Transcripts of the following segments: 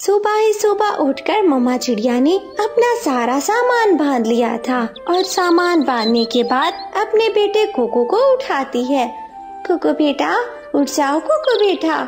सुबह ही सुबह उठकर मम्मा चिड़िया ने अपना सारा सामान बांध लिया था और सामान बांधने के बाद अपने बेटे कोको को उठाती है। कोको बेटा उठ जाओ कोको बेटा।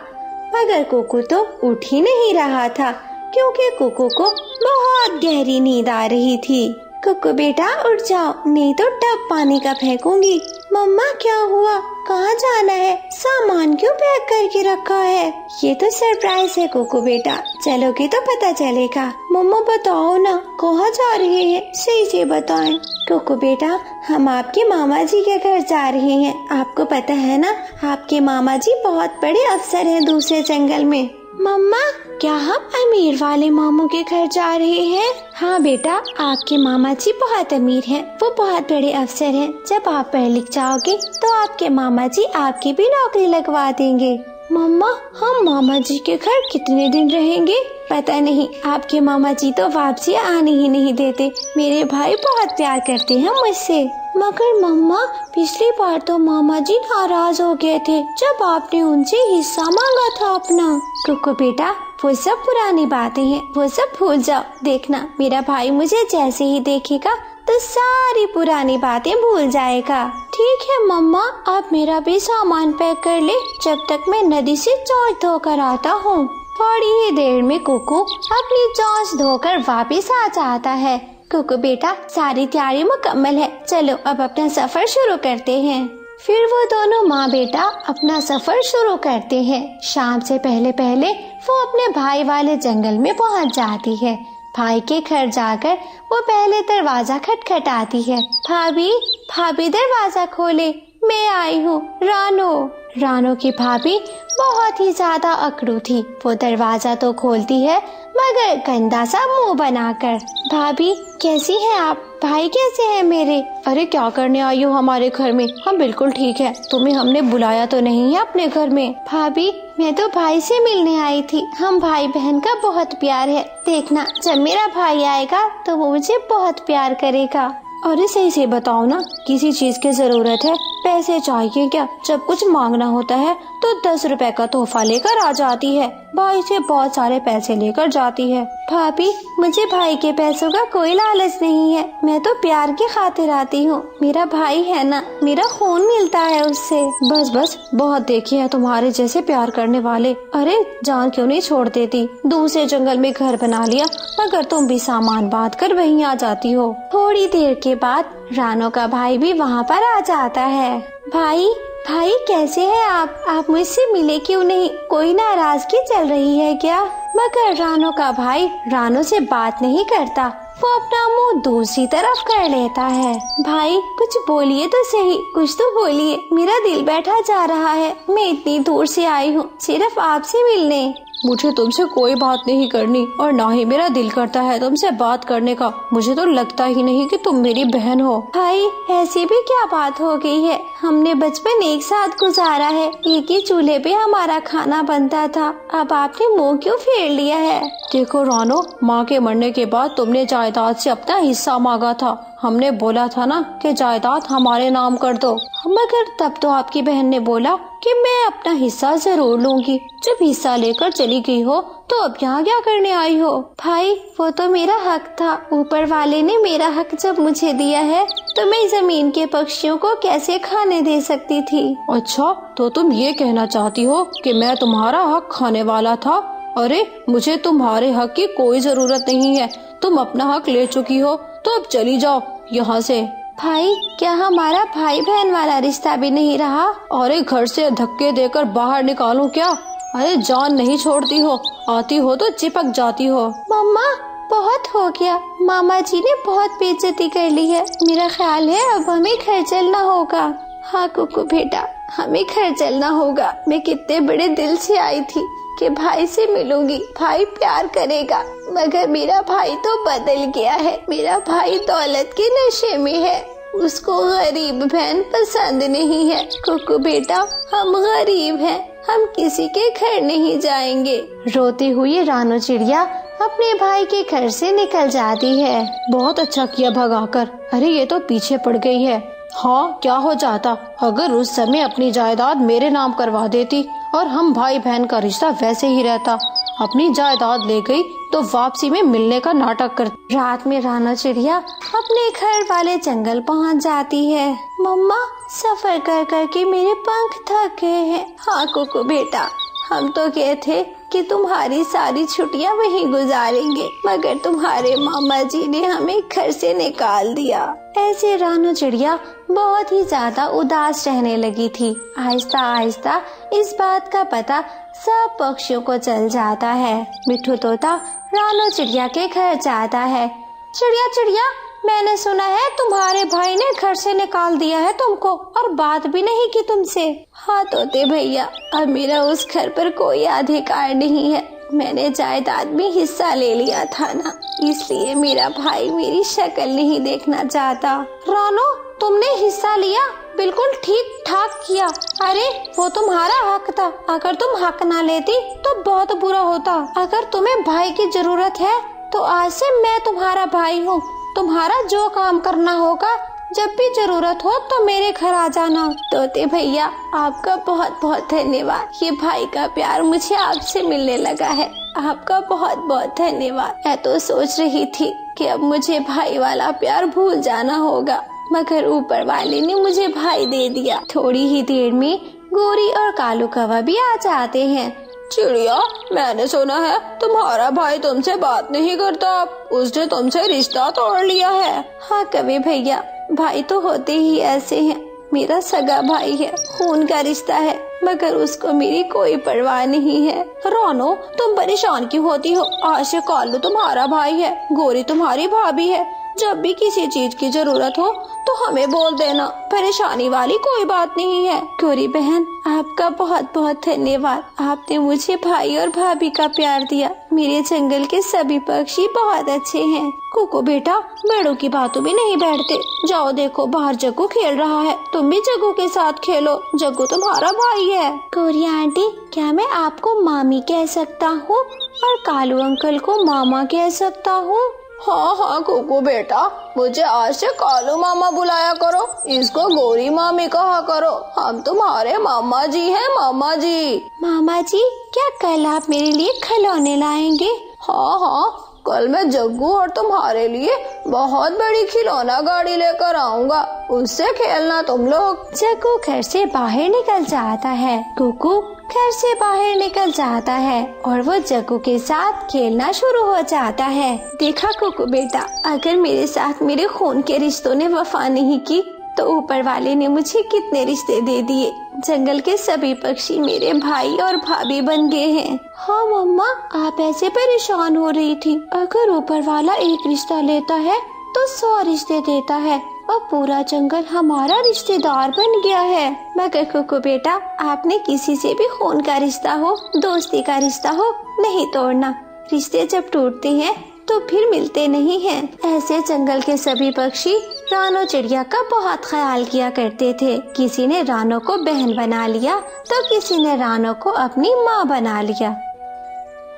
मगर कोको तो उठ ही नहीं रहा था क्योंकि कोको को बहुत गहरी नींद आ रही थी। कोको बेटा उठ जाओ नहीं तो टब पानी का फेंकूंगी। मम्मा क्या हुआ, कहाँ जाना है, सामान क्यों पैक करके रखा है? ये तो सरप्राइज है कोको बेटा, चलोगे तो पता चलेगा। मम्मा बताओ ना कहाँ जा रहे हैं, सही से बताएं। कोको बेटा हम आपके मामा जी के घर जा रहे हैं। आपको पता है ना आपके मामा जी बहुत बड़े अफसर हैं दूसरे जंगल में। मम्मा क्या हम अमीर वाले मामू के घर जा रहे हैं? हाँ बेटा आपके मामा जी बहुत अमीर हैं, वो बहुत बड़े अफसर हैं। जब आप पढ़ लिख जाओगे तो आपके मामा जी आपकी भी नौकरी लगवा देंगे। मम्मा हम मामा जी के घर कितने दिन रहेंगे? पता नहीं, आपके मामा जी तो वापसी आने ही नहीं देते। मेरे भाई बहुत प्यार करते हैं मुझसे। मगर मम्मा पिछली बार तो मामा जी नाराज हो गए थे जब आपने उनसे हिस्सा मांगा था अपना। कोको बेटा वो सब पुरानी बातें हैं, वो सब भूल जाओ। देखना मेरा भाई मुझे जैसे ही देखेगा तो सारी पुरानी बातें भूल जाएगा। ठीक है मम्मा आप मेरा भी सामान पैक कर ले जब तक मैं नदी से चोंच धोकर आता हूँ। थोड़ी ही देर में कोको अपनी चोंच धोकर वापस आ जाता है। कोको बेटा सारी तैयारी मुकम्मल है, चलो अब अपना सफर शुरू करते हैं। फिर वो दोनों माँ बेटा अपना सफर शुरू करते हैं। शाम से पहले पहले वो अपने भाई वाले जंगल में पहुँच जाती है। भाई के घर जाकर वो पहले दरवाजा खटखटाती है। भाभी भाभी दरवाजा खोले, मैं आई हूँ रानो। रानो की भाभी बहुत ही ज्यादा अकड़ू थी। वो दरवाजा तो खोलती है मगर गंदा सा मुंह बनाकर। भाभी कैसी हैं आप? भाई कैसे हैं मेरे? अरे क्या करने आई हो हमारे घर में? हम बिल्कुल ठीक है, तुम्हें हमने बुलाया तो नहीं है अपने घर में। भाभी मैं तो भाई से मिलने आई थी, हम भाई बहन का बहुत प्यार है। देखना जब मेरा भाई आएगा तो वो मुझे बहुत प्यार करेगा। अरे सही से बताओ ना, किसी चीज की जरूरत है? पैसे चाहिए क्या? जब कुछ मांगना होता है तो 10 रुपए का तोहफा लेकर आ जाती है, भाई से बहुत सारे पैसे लेकर जाती है। भाभी मुझे भाई के पैसों का कोई लालच नहीं है, मैं तो प्यार की खातिर आती हूँ। मेरा भाई है ना, मेरा खून मिलता है उससे। बस बस बहुत देखे हैं तुम्हारे जैसे प्यार करने वाले। अरे जान क्यों नहीं छोड़ देती? दूसरे जंगल में घर बना लिया मगर तुम भी सामान बांध कर वहीं आ जाती हो। थोड़ी देर के बाद रानो का भाई भी वहाँ पर आ जाता है। भाई भाई कैसे हैं आप मुझसे मिले क्यों नहीं? कोई नाराजगी चल रही है क्या? मगर रानो का भाई रानो से बात नहीं करता, वो अपना मुंह दूसरी तरफ कर लेता है। भाई कुछ बोलिए तो सही, कुछ तो बोलिए, मेरा दिल बैठा जा रहा है। मैं इतनी दूर से आई हूँ सिर्फ आपसे मिलने। मुझे तुमसे कोई बात नहीं करनी और ना ही मेरा दिल करता है तुमसे बात करने का। मुझे तो लगता ही नहीं कि तुम मेरी बहन हो। भाई ऐसी भी क्या बात हो गई है? हमने बचपन एक साथ गुजारा है, एक ही चूल्हे पे हमारा खाना बनता था, अब आपने मुंह क्यों फेर लिया है? देखो रानो, माँ के मरने के बाद तुमने जायदाद से अपना हिस्सा मांगा था। हमने बोला था ना कि जायदाद हमारे नाम कर दो, मगर तब तो आपकी बहन ने बोला कि मैं अपना हिस्सा जरूर लूंगी। जब हिस्सा लेकर चली गई हो तो अब यहाँ क्या करने आई हो? भाई वो तो मेरा हक था, ऊपर वाले ने मेरा हक जब मुझे दिया है तो मैं जमीन के पक्षियों को कैसे खाने दे सकती थी? अच्छा तो तुम ये कहना चाहती हो कि मैं तुम्हारा हक खाने वाला था? अरे मुझे तुम्हारे हक की कोई जरूरत नहीं है, तुम अपना हक ले चुकी हो, तो अब चली जाओ यहाँ से। भाई क्या हमारा भाई बहन वाला रिश्ता भी नहीं रहा? अरे घर से धक्के देकर बाहर निकालूं क्या? अरे जान नहीं छोड़ती हो, आती हो तो चिपक जाती हो। मम्मा बहुत हो गया, मामा जी ने बहुत बेइज्जती कर ली है। मेरा ख्याल है अब हमें घर चलना होगा। हाँ कुकू बेटा हमें घर चलना होगा। मैं कितने बड़े दिल से आई थी कि भाई से मिलूंगी, भाई प्यार करेगा, मगर मेरा भाई तो बदल गया है। मेरा भाई दौलत के नशे में है, उसको गरीब बहन पसंद नहीं है। कुकू बेटा हम गरीब हैं, हम किसी के घर नहीं जाएंगे। रोती हुई रानो चिड़िया अपने भाई के घर से निकल जाती है। बहुत अच्छा किया भगाकर। अरे ये तो पीछे पड़ गई है। हाँ क्या हो जाता अगर उस समय अपनी जायदाद मेरे नाम करवा देती और हम भाई बहन का रिश्ता वैसे ही रहता। अपनी जायदाद ले गई तो वापसी में मिलने का नाटक कर। रात में रानो चिड़िया अपने घर वाले जंगल पहुंच जाती है। मम्मा, सफर कर कर के मेरे पंख थक गए हैं। हाँ कुकू बेटा, हम तो कहे थे कि तुम्हारी सारी छुट्टियां वहीं गुजारेंगे, मगर तुम्हारे मामा जी ने हमें घर से निकाल दिया। ऐसे रानो चिड़िया बहुत ही ज्यादा उदास रहने लगी थी। आहिस्ता आहिस्ता इस बात का पता सब पक्षियों को चल जाता है। मिट्ठू तोता रानो चिड़िया के घर जाता है। चिड़िया चिड़िया, मैंने सुना है तुम्हारे भाई ने घर से निकाल दिया है तुमको, और बात भी नहीं की तुमसे। हाँ तोते भैया, अब मेरा उस घर पर कोई अधिकार नहीं है। मैंने जायदाद में हिस्सा ले लिया था ना, इसलिए मेरा भाई मेरी शक्ल नहीं देखना चाहता। रानो, तुमने हिस्सा लिया, बिल्कुल ठीक ठाक किया। अरे वो तुम्हारा हक था, अगर तुम हक ना लेती तो बहुत बुरा होता। अगर तुम्हें भाई की जरूरत है तो आज से मैं तुम्हारा भाई हूँ। तुम्हारा जो काम करना होगा, जब भी जरूरत हो तो मेरे घर आ जाना। तोते भैया, आपका बहुत बहुत धन्यवाद। ये भाई का प्यार मुझे आपसे मिलने लगा है। आपका बहुत बहुत धन्यवाद। मैं तो सोच रही थी कि अब मुझे भाई वाला प्यार भूल जाना होगा, मगर ऊपर वाले ने मुझे भाई दे दिया। थोड़ी ही देर में गोरी और कालू कौवा भी आ जाते हैं। चिड़िया, मैंने सुना है तुम्हारा भाई तुमसे बात नहीं करता, उसने तुमसे रिश्ता तोड़ लिया है। हाँ कवि भैया, भाई तो होते ही ऐसे हैं। मेरा सगा भाई है, खून का रिश्ता है, मगर उसको मेरी कोई परवाह नहीं है। रानो, तुम परेशान क्यों होती हो? आज से कालू तुम्हारा भाई है, गोरी तुम्हारी भाभी है। जब भी किसी चीज की जरूरत हो तो हमें बोल देना, परेशानी वाली कोई बात नहीं है। गोरी बहन, आपका बहुत बहुत धन्यवाद। आपने मुझे भाई और भाभी का प्यार दिया। मेरे जंगल के सभी पक्षी बहुत अच्छे हैं। कुकू बेटा, बड़ों की बातों में नहीं बैठते। जाओ देखो, बाहर जग्गू खेल रहा है, तुम भी जग्गू के साथ खेलो। जग्गू तुम्हारा भाई है। गोरी आंटी, क्या मैं आपको मामी कह सकता हूँ और कालू अंकल को मामा कह सकता हूँ? हाँ हाँ कुकू बेटा, मुझे आज से कालू मामा बुलाया करो, इसको गोरी मामी कहा करो। हम तुम्हारे मामा जी हैं, मामा जी। मामा जी, क्या कल आप मेरे लिए खिलौने लाएंगे? हाँ हाँ, कल मैं जग्गू और तुम्हारे लिए बहुत बड़ी खिलौना गाड़ी लेकर आऊंगा, उससे खेलना तुम लोग। जग्गू घर से बाहर निकल जाता है। कुकू घर से बाहर निकल जाता है और वो जग्गू के साथ खेलना शुरू हो जाता है। देखा कुकू बेटा, अगर मेरे साथ मेरे खून के रिश्तों ने वफा नहीं की तो ऊपर वाले ने मुझे कितने रिश्ते दे दिए। जंगल के सभी पक्षी मेरे भाई और भाभी बन गए हैं। हाँ मम्मा, आप ऐसे परेशान हो रही थी। अगर ऊपर वाला एक रिश्ता लेता है तो 100 रिश्ते देता है और पूरा जंगल हमारा रिश्तेदार बन गया है। मगर कुकू बेटा, आपने किसी से भी खून का रिश्ता हो, दोस्ती का रिश्ता हो, नहीं तोड़ना। रिश्ते जब टूटते हैं तो फिर मिलते नहीं हैं। ऐसे जंगल के सभी पक्षी रानो चिड़िया का बहुत ख्याल किया करते थे। किसी ने रानो को बहन बना लिया तो किसी ने रानो को अपनी माँ बना लिया।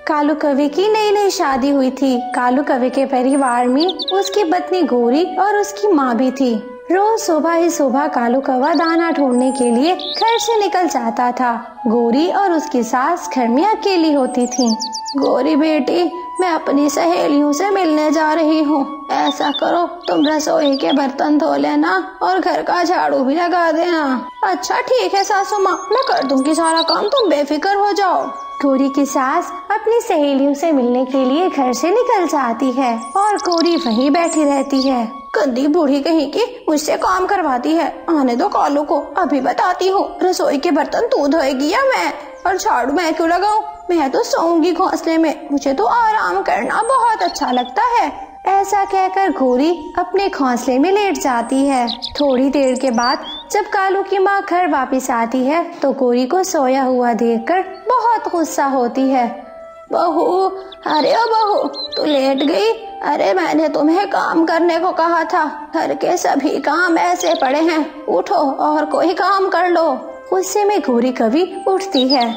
कालू कौवे की नई नई शादी हुई थी। कालू कौवे के परिवार में उसकी पत्नी गोरी और उसकी माँ भी थी। रोज सुबह ही सुबह कालू कौवा दाना ढूंढने के लिए घर से निकल जाता था। गोरी और उसकी सास घर में अकेली होती थी। गोरी बेटी, मैं अपनी सहेलियों से मिलने जा रही हूँ। ऐसा करो, तुम रसोई के बर्तन धो लेना और घर का झाड़ू भी लगा देना। अच्छा ठीक है सासू माँ, मैं कर दूंगी सारा काम, तुम बेफिक्र हो जाओ। गोरी की सास अपनी सहेलियों से मिलने के लिए घर से निकल जाती है और गोरी वहीं बैठी रहती है। गंदी बूढ़ी कहीं की मुझसे काम करवाती है। आने दो कालू को, अभी बताती हूँ। रसोई के बर्तन तू धोएगी या मैं? और झाड़ू मैं क्यों लगाऊं? मैं तो सोऊंगी घोंसले में, मुझे तो आराम करना बहुत अच्छा लगता है। ऐसा कहकर गोरी अपने घोंसले में लेट जाती है। थोड़ी देर के बाद जब कालू की माँ घर वापस आती है तो गोरी को सोया हुआ देखकर बहुत गुस्सा होती है। बहू, अरे ओ बहू, तू लेट गई? अरे मैंने तुम्हें काम करने को कहा था, घर के सभी काम ऐसे पड़े हैं, उठो और कोई काम कर लो। गुस्से में गोरी कभी उठती है।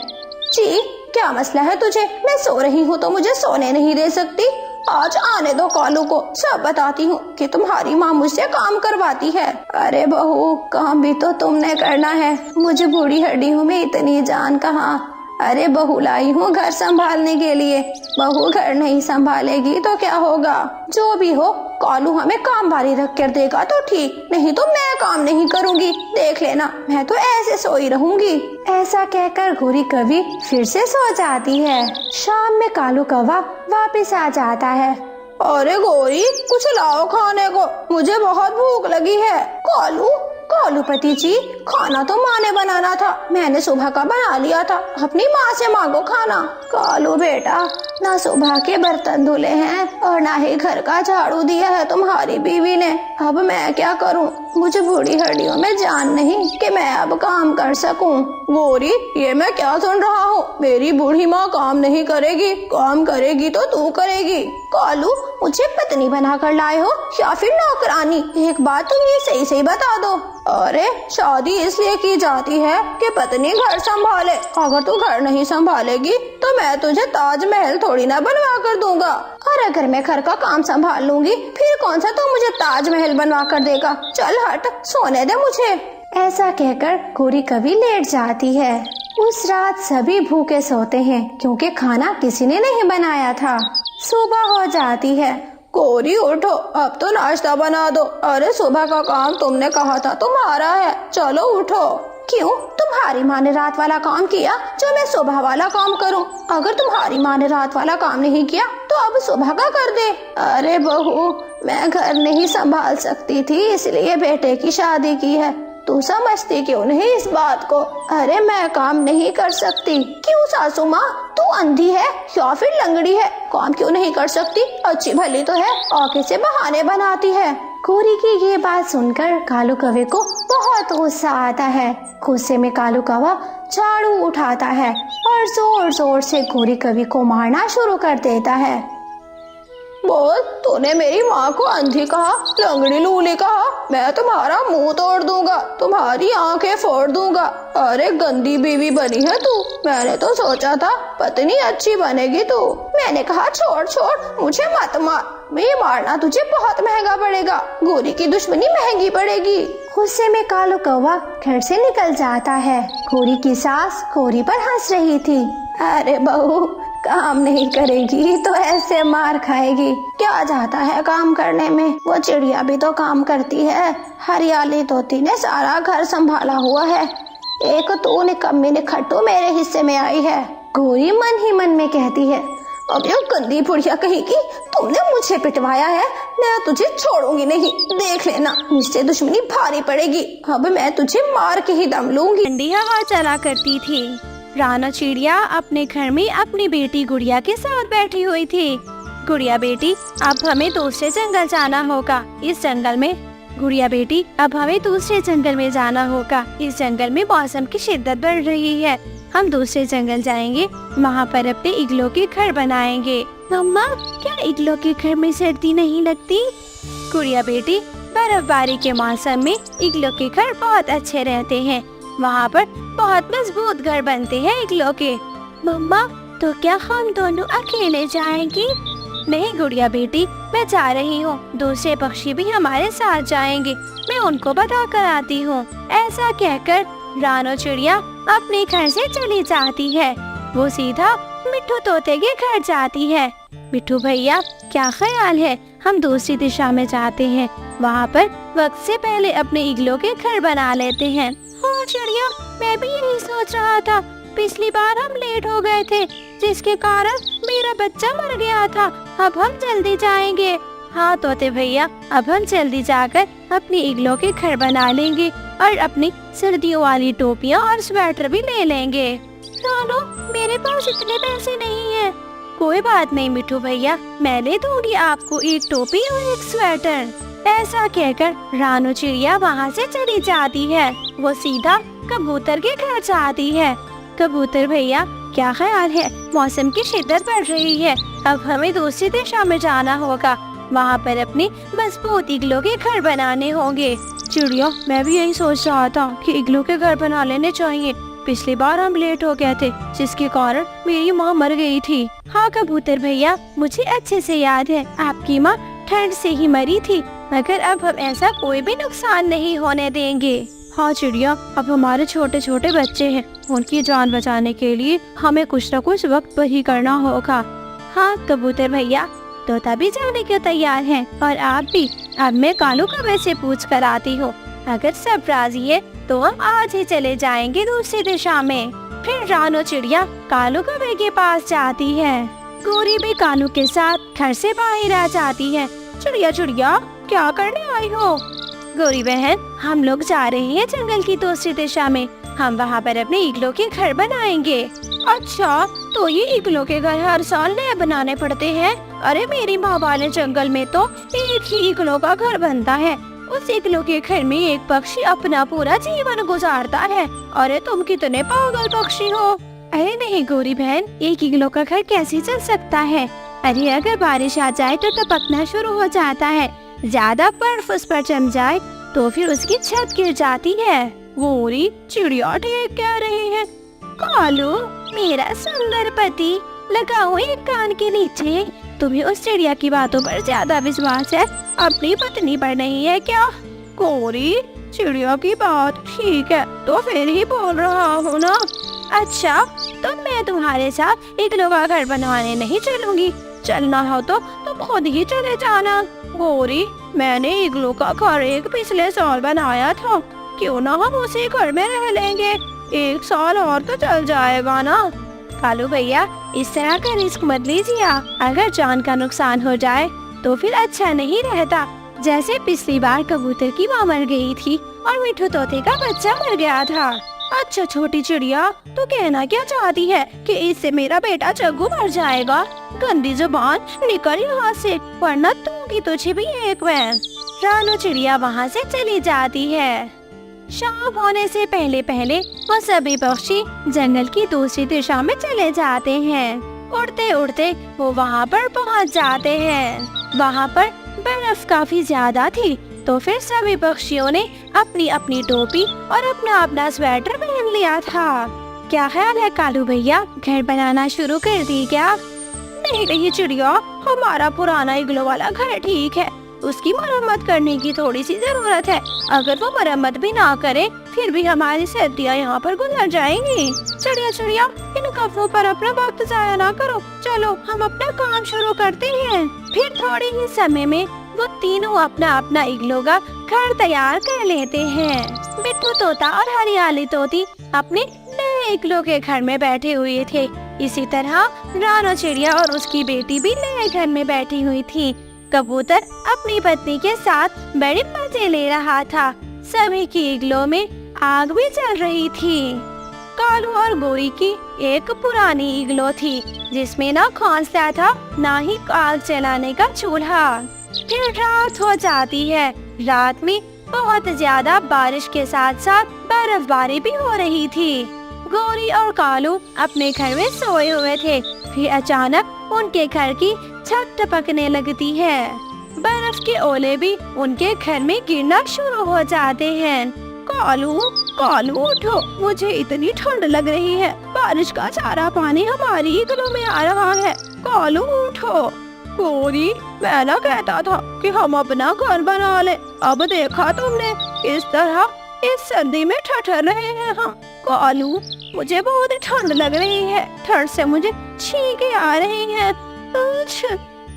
जी, क्या मसला है तुझे? मैं सो रही हूँ तो मुझे सोने नहीं दे सकती? आज आने दो कालू को, सब बताती हूँ कि तुम्हारी माँ मुझसे काम करवाती है। अरे बहू, काम भी तो तुमने करना है, मुझे बूढ़ी हड्डियों में इतनी जान कहाँ। अरे बहू लाई हूँ घर संभालने के लिए। बहू घर नहीं संभालेगी तो क्या होगा? जो भी हो, कालू हमें काम वाली रख कर देगा तो ठीक, नहीं तो मैं काम नहीं करूँगी। देख लेना, मैं तो ऐसे सोई रहूंगी। ऐसा कहकर गोरी कौवी फिर से सो जाती है। शाम में कालू कौवा वापस आ जाता है। अरे गोरी, कुछ लाओ खाने को, मुझे बहुत भूख लगी है। कालू पति जी, खाना तो माँ ने बनाना था, मैंने सुबह का बना लिया था, अपनी माँ से मांगो खाना। कालू बेटा, ना सुबह के बर्तन धुले हैं और ना ही घर का झाड़ू दिया है तुम्हारी बीवी ने। अब मैं क्या करूँ? मुझे बूढ़ी हड्डियों में जान नहीं कि मैं अब काम कर सकूं। गोरी, ये मैं क्या सुन रहा हूँ? मेरी बूढ़ी माँ काम नहीं करेगी, काम करेगी तो तू करेगी। कालू, मुझे पत्नी बना कर लाए हो या फिर नौकरानी? एक बात तुम ये सही सही बता दो। अरे शादी इसलिए की जाती है कि पत्नी घर संभाले। अगर तू घर नहीं संभालेगी तो मैं तुझे ताजमहल थोड़ी ना बनवा कर दूंगा। और अगर मैं घर का काम संभाल लूंगी फिर कौन सा तू मुझे ताजमहल बनवा कर देगा? चल हट, सोने दे मुझे। ऐसा कहकर गोरी कौवी लेट जाती है। उस रात सभी भूखे सोते हैं क्योंकि खाना किसी ने नहीं बनाया था। सुबह हो जाती है। गोरी उठो, अब तो नाश्ता बना दो। अरे सुबह का काम तुमने कहा था तुम्हारा है, चलो उठो। क्यों, तुम्हारी माँ ने रात वाला काम किया जो मैं सुबह वाला काम करूं? अगर तुम्हारी माँ ने रात वाला काम नहीं किया तो अब सुबह का कर दे। अरे बहू, मैं घर नहीं संभाल सकती थी इसलिए बेटे की शादी की है। तू समझती क्यों नहीं इस बात को? अरे मैं काम नहीं कर सकती। क्यों सासू माँ, तू अंधी है या फिर लंगड़ी है? काम क्यों नहीं कर सकती? अच्छी भली तो है, आगे से बहाने बनाती है। गोरी की ये बात सुनकर कालू कौवे को बहुत गुस्सा आता है। गुस्से में कालू कौवा झाड़ू उठाता है और जोर जोर से गोरी कौवे को मारना शुरू कर देता है। बोल, तूने मेरी माँ को अंधी कहा, लंगड़ी लूली कहा? मैं तुम्हारा मुंह तोड़ दूंगा, तुम्हारी आंखें फोड़ दूंगा। अरे गंदी बीवी बनी है तू। मैंने तो सोचा था पत्नी अच्छी बनेगी तू। मैंने कहा छोड़, मुझे मत मार। मैं मारना तुझे बहुत महंगा पड़ेगा। गोरी की दुश्मनी महंगी पड़ेगी। गुस्से में कालू कौवा घर से निकल जाता है। गोरी की सास गोरी पर हंस रही थी। अरे बहू, काम नहीं करेगी तो ऐसे मार खाएगी। क्या जाता है काम करने में? वो चिड़िया भी तो काम करती है। हरियाली तोती ने सारा घर संभाला हुआ है, एक तू निकम्मी निखट्टू मेरे हिस्से में आई है। गोरी मन ही मन में कहती है, अब ये गंदी बुढ़िया कहेगी तुमने मुझे पिटवाया है, मैं तुझे छोड़ूंगी नहीं। देख लेना, मुझसे दुश्मनी भारी पड़ेगी। अब मैं तुझे मार के ही दम लूंगी। ठंडी हवा चला करती थी। राना चिड़िया अपने घर में अपनी बेटी गुड़िया के साथ बैठी हुई थी। गुड़िया बेटी, अब हमें दूसरे जंगल जाना होगा। इस जंगल में गुड़िया बेटी, अब हमें दूसरे जंगल में जाना होगा। इस जंगल में मौसम की शिद्दत बढ़ रही है। हम दूसरे जंगल जाएंगे, वहाँ पर अपने इग्लो के घर बनाएंगे। मम्मा, क्या इग्लो के घर में सर्दी नहीं लगती? गुड़िया बेटी, बर्फबारी के मौसम में इग्लो के घर बहुत अच्छे रहते हैं। वहाँ पर बहुत मजबूत घर बनते हैं इग्लो के। मम्मा, तो क्या हम दोनों अकेले जाएंगी? नहीं गुड़िया बेटी, मैं जा रही हूँ। दूसरे पक्षी भी हमारे साथ जाएंगे, मैं उनको बता कर आती हूँ। ऐसा कहकर रानो चिड़िया अपने घर से चली जाती है। वो सीधा मिट्ठू तोते के घर जाती है। मिट्ठू भैया, क्या ख्याल है हम दूसरी दिशा में जाते हैं, वहाँ पर वक्त से पहले अपने इग्लो के घर बना लेते हैं। हाँ चिड़िया, मैं भी यही सोच रहा था। पिछली बार हम लेट हो गए थे, जिसके कारण मेरा बच्चा मर गया था। अब हम जल्दी जाएंगे। हाँ तोते भैया, अब हम जल्दी जाकर अपनी इग्लो के घर बना लेंगे और अपनी सर्दियों वाली टोपियाँ और स्वेटर भी ले लेंगे। रानो, मेरे पास इतने पैसे नहीं है। कोई बात नहीं मिट्ठू भैया, मैं ले दूंगी आपको एक टोपी और एक स्वेटर। ऐसा कहकर रानो चिड़िया वहाँ से चली जाती है। वो सीधा कबूतर के घर जाती है। कबूतर भैया, क्या ख्याल है? मौसम की शिद्दत बढ़ रही है, अब हमें दूसरी दिशा में जाना होगा। वहाँ पर अपने मजबूत इग्लो के घर बनाने होंगे। चिड़िया, मैं भी यही सोच रहा था कि इग्लो के घर बना लेने चाहिए। पिछली बार हम लेट हो गए थे, जिसके कारण मेरी माँ मर गई थी। हाँ कबूतर भैया, मुझे अच्छे से याद है, आपकी माँ ठंड से ही मरी थी, मगर अब हम ऐसा कोई भी नुकसान नहीं होने देंगे। हाँ चिड़िया, अब हमारे छोटे छोटे बच्चे हैं, उनकी जान बचाने के लिए हमें कुछ न कुछ वक्त पर ही करना होगा। हाँ कबूतर भैया, तोता भी जाने को तैयार है और आप भी। अब मैं कालू को वैसे पूछ कर आती हूँ, अगर सब राजी है तो हम आज ही चले जाएंगे दूसरी दिशा में। फिर रानो चिड़िया कालू कौवे के पास जाती है। गोरी भी कालू के साथ घर से बाहर आ जाती है। चिड़िया चिड़िया क्या करने आई हो? गोरी बहन, हम लोग जा रहे हैं जंगल की दूसरी दिशा में। हम वहाँ पर अपने इग्लो के घर बनाएंगे। अच्छा, तो ये इग्लो के घर हर साल नए बनाने पड़ते हैं? अरे मेरी माँ वाले जंगल में तो एक ही इग्लो का घर बनता है। उस इग्लो के घर में एक पक्षी अपना पूरा जीवन गुजारता है। अरे तुम कितने पागल पक्षी हो। अरे नहीं गोरी बहन, एक इग्लो का घर कैसे चल सकता है? अरे अगर बारिश आ जाए तो टपकना शुरू हो जाता है, ज्यादा बर्फ उस पर जम जाए तो फिर उसकी छत गिर जाती है। गोरी चिड़िया ठीक कह रही है। कालू मेरा सुंदर पति, लगाओ एक कान के नीचे। तुम्हें उस चिड़िया की बातों पर ज्यादा विश्वास है, अपनी पत्नी पर नहीं है क्या? गोरी चिड़िया की बात ठीक है तो फिर ही बोल रहा हूँ ना। अच्छा, तो मैं तुम्हारे साथ इग्लो का घर बनवाने नहीं चलूंगी। चलना हो तो तुम खुद ही चले जाना। गोरी, मैंने इग्लो का घर एक पिछले साल बनाया था, क्यों ना हम उसी घर में रह लेंगे। एक साल और तो चल जाएगा ना। कालू भैया, इस तरह का रिस्क मत लीजिए। अगर जान का नुकसान हो जाए तो फिर अच्छा नहीं रहता। जैसे पिछली बार कबूतर की माँ मर गई थी और मिठू तोते का बच्चा मर गया था। अच्छा छोटी चिड़िया, तू कहना क्या चाहती है कि इससे मेरा बेटा जग्गू मर जाएगा? गंदी जुबान, निकल यहाँ से, वरना दूंगी तुझे भी एक बार। रानो चिड़िया वहाँ से चली जाती है। शाम होने से पहले पहले वो सभी पक्षी जंगल की दूसरी दिशा में चले जाते हैं। उड़ते उड़ते वो वहाँ पर पहुँच जाते हैं। वहाँ पर बर्फ काफी ज्यादा थी, तो फिर सभी पक्षियों ने अपनी अपनी टोपी और अपना अपना स्वेटर पहन लिया था। क्या ख्याल है कालू भैया, घर बनाना शुरू कर दी क्या? नहीं चिड़िया, हमारा पुराना इग्लो वाला घर ठीक है, उसकी मरम्मत करने की थोड़ी सी जरूरत है। अगर वो मरम्मत भी ना करे फिर भी हमारी सर्दियाँ यहाँ पर गुजर जाएंगी। चिड़िया चिड़िया, इन कपड़ों पर अपना वक्त जाया ना करो, चलो हम अपना काम शुरू करते हैं। फिर थोड़े ही समय में वो तीनों अपना अपना इग्लो का घर तैयार कर लेते हैं। मिट्ठू तोता और हरियाली तोती अपने नए इग्लो के घर में बैठे हुए थे। इसी तरह रानो चिड़िया और उसकी बेटी भी नए घर में बैठी हुई थी। कबूतर अपनी पत्नी के साथ बड़े मजे ले रहा था। सभी की इग्लो में आग भी जल रही थी। कालू और गोरी की एक पुरानी इग्लो थी, जिसमें ना खोंसला था ना ही आग जलाने का चूल्हा। फिर रात हो जाती है। रात में बहुत ज्यादा बारिश के साथ साथ बर्फबारी भी हो रही थी। गोरी और कालू अपने घर में सोए हुए थे। फिर अचानक उनके घर की छत टपकने लगती है। बर्फ के ओले भी उनके घर में गिरना शुरू हो जाते हैं। कालू कालू उठो, मुझे इतनी ठंड लग रही है, बारिश का सारा पानी हमारी इग्लो में आ रहा है। कालू उठो। गोरी, मैं ना कहता था कि हम अपना घर बना ले, अब देखा तुमने, इस तरह इस सर्दी में ठठर रहे हैं हम। कालू, मुझे बहुत ठंड लग रही है, ठंड से मुझे छींकें आ रही हैं।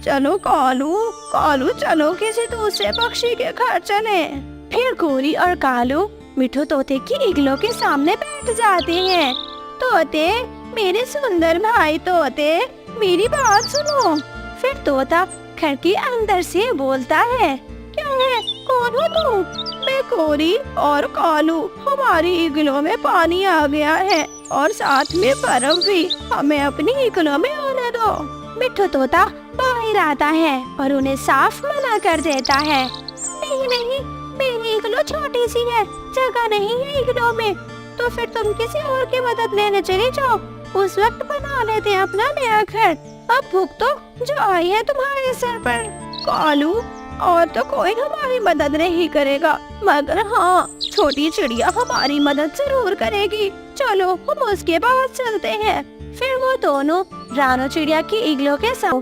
चलो कालू कालू, चलो किसी दूसरे पक्षी के घर चले। फिर गोरी और कालू मिठू तोते की इग्लो के सामने बैठ जाते हैं। तोते, मेरे सुंदर भाई तोते, मेरी बात सुनो। फिर तोता घर के अंदर से बोलता है, क्या है, कौन हो तुम? मैं गोरी और कालू, हमारी इग्लो में पानी आ गया है और साथ में बर्फ भी, हमें अपनी इग्लो में आने दो। मिठू तोता बाहर आता है और उन्हें साफ मना कर देता है। नहीं नहीं, मेरी इग्लो छोटी सी है, जगह नहीं है इग्लो में। तो फिर तुम किसी और की मदद लेने चले जाओ, उस वक्त बना लेते हैं अपना नया घर। अब भूख तो जो आई है तुम्हारे सर पर। कालू, और तो कोई हमारी मदद नहीं करेगा, मगर हाँ, छोटी चिड़िया हमारी मदद जरूर करेगी। चलो हम उसके पास चलते हैं। फिर वो दोनों रानो चिड़िया की इग्लो के साथ।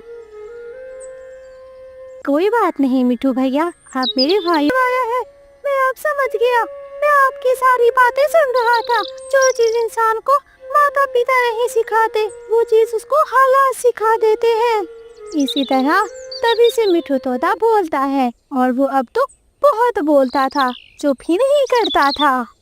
कोई बात नहीं मिठू भैया, आप मेरे भाई आया है, मैं आप समझ गया, मैं आपकी सारी बातें सुन रहा था। जो चीज इंसान को माता पिता नहीं सिखाते, वो चीज उसको हालात सिखा देते हैं। इसी तरह तभी से मिठू तोता बोलता है, और वो अब तो बहुत बोलता था, चुप ही नहीं करता था।